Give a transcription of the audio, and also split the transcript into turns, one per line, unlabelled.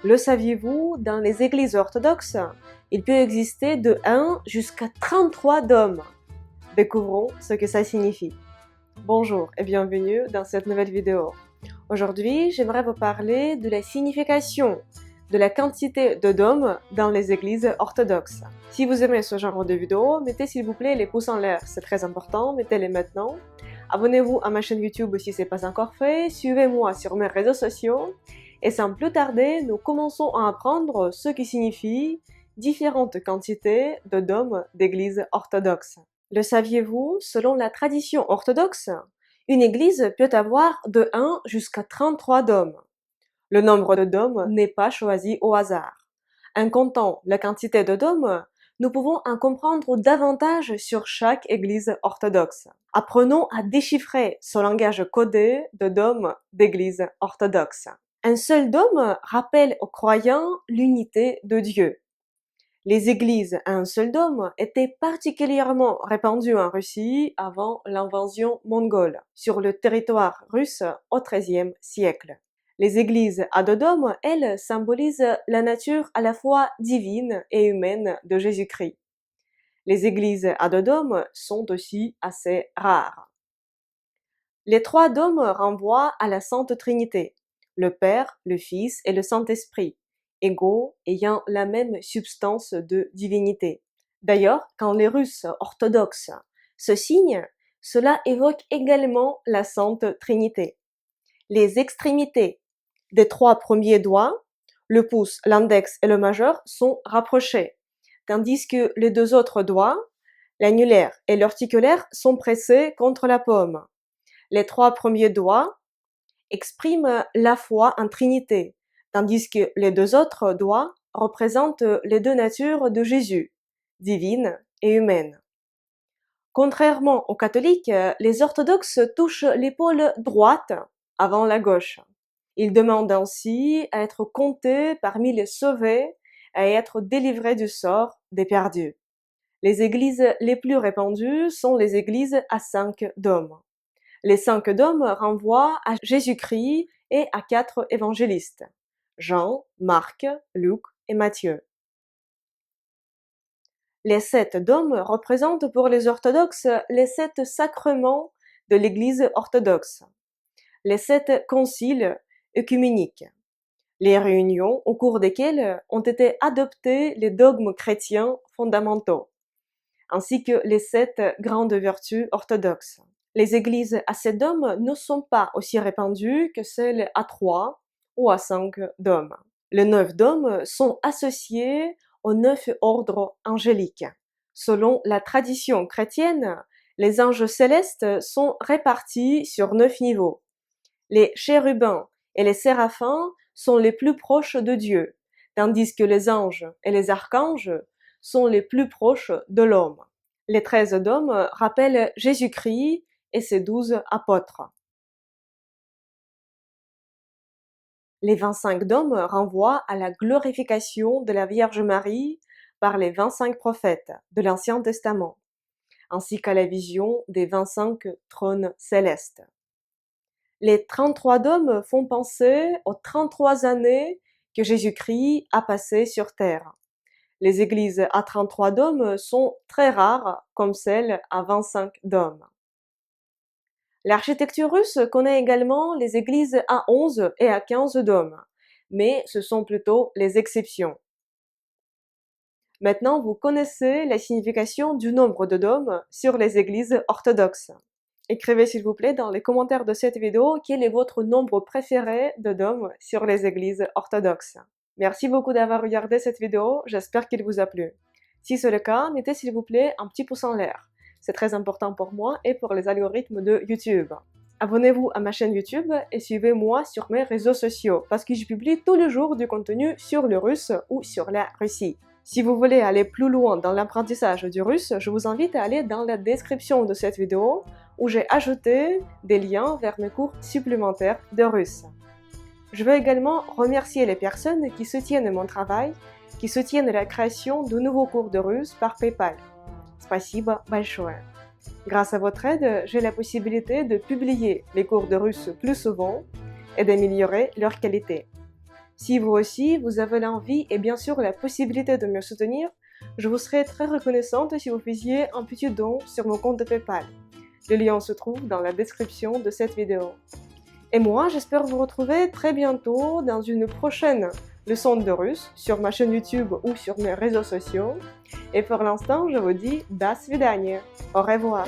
Le saviez-vous, dans les églises orthodoxes, il peut exister de 1 jusqu'à 33 dômes. Découvrons ce que ça signifie. Bonjour et bienvenue dans cette nouvelle vidéo. Aujourd'hui, j'aimerais vous parler de la signification de la quantité de dômes dans les églises orthodoxes. Si vous aimez ce genre de vidéo, mettez s'il vous plaît les pouces en l'air, c'est très important, mettez-les maintenant. Abonnez-vous à ma chaîne YouTube si ce n'est pas encore fait, suivez-moi sur mes réseaux sociaux. Et sans plus tarder, nous commençons à apprendre ce qui signifie différentes quantités de dômes d'églises orthodoxes. Le saviez-vous, selon la tradition orthodoxe, une église peut avoir de 1 jusqu'à 33 dômes. Le nombre de dômes n'est pas choisi au hasard. En comptant la quantité de dômes, nous pouvons en comprendre davantage sur chaque église orthodoxe. Apprenons à déchiffrer ce langage codé de dômes d'église orthodoxe. Un seul dôme rappelle aux croyants l'unité de Dieu. Les églises à un seul dôme étaient particulièrement répandues en Russie avant l'invasion mongole, sur le territoire russe au XIIIe siècle. Les églises à deux dômes, elles, symbolisent la nature à la fois divine et humaine de Jésus-Christ. Les églises à deux dômes sont aussi assez rares. Les trois dômes renvoient à la Sainte Trinité, le Père, le Fils et le Saint-Esprit, égaux ayant la même substance de divinité. D'ailleurs, quand les Russes orthodoxes se signent, cela évoque également la Sainte Trinité. Les extrémités des trois premiers doigts, le pouce, l'index et le majeur, sont rapprochés, tandis que les deux autres doigts, l'annulaire et l'articulaire, sont pressés contre la paume. Les trois premiers doigts expriment la foi en Trinité, tandis que les deux autres doigts représentent les deux natures de Jésus, divine et humaine. Contrairement aux catholiques, les orthodoxes touchent l'épaule droite avant la gauche. Ils demandent ainsi à être comptés parmi les sauvés et à être délivrés du sort des perdus. Les églises les plus répandues sont les églises à 5 dômes. Les 5 dômes renvoient à Jésus-Christ et à 4 évangélistes, Jean, Marc, Luc et Matthieu. Les 7 dômes représentent pour les orthodoxes les 7 sacrements de l'Église orthodoxe, les 7 conciles œcuméniques, les réunions au cours desquelles ont été adoptés les dogmes chrétiens fondamentaux, ainsi que les 7 grandes vertus orthodoxes. Les églises à 7 dômes ne sont pas aussi répandues que celles à 3 ou à 5 dômes. Les 9 dômes sont associés aux 9 ordres angéliques. Selon la tradition chrétienne, les anges célestes sont répartis sur 9 niveaux. Les chérubins et les séraphins sont les plus proches de Dieu, tandis que les anges et les archanges sont les plus proches de l'homme. Les 13 dômes rappellent Jésus-Christ et ses 12 apôtres. Les 25 dômes renvoient à la glorification de la Vierge Marie par les 25 prophètes de l'Ancien Testament, ainsi qu'à la vision des 25 trônes célestes. Les 33 dômes font penser aux 33 années que Jésus-Christ a passées sur terre. Les églises à 33 dômes sont très rares, comme celles à 25 dômes. L'architecture russe connaît également les églises à 11 et à 15 dômes, mais ce sont plutôt les exceptions. Maintenant, vous connaissez la signification du nombre de dômes sur les églises orthodoxes. Écrivez s'il vous plaît dans les commentaires de cette vidéo quel est votre nombre préféré de dômes sur les églises orthodoxes. Merci beaucoup d'avoir regardé cette vidéo, j'espère qu'il vous a plu. Si c'est le cas, mettez s'il vous plaît un petit pouce en l'air. C'est très important pour moi et pour les algorithmes de YouTube. Abonnez-vous à ma chaîne YouTube et suivez-moi sur mes réseaux sociaux parce que je publie tous les jours du contenu sur le russe ou sur la Russie. Si vous voulez aller plus loin dans l'apprentissage du russe, je vous invite à aller dans la description de cette vidéo où j'ai ajouté des liens vers mes cours supplémentaires de russe. Je veux également remercier les personnes qui soutiennent mon travail, qui soutiennent la création de nouveaux cours de russe par PayPal. Спасибо большое. Grâce à votre aide, j'ai la possibilité de publier les cours de russe plus souvent et d'améliorer leur qualité. Si vous aussi, vous avez l'envie et bien sûr la possibilité de me soutenir, je vous serais très reconnaissante si vous faisiez un petit don sur mon compte de PayPal. Le lien se trouve dans la description de cette vidéo. Et moi, j'espère vous retrouver très bientôt dans une prochaine leçon de russe sur ma chaîne YouTube ou sur mes réseaux sociaux. Et pour l'instant, je vous dis до свидания. Au revoir.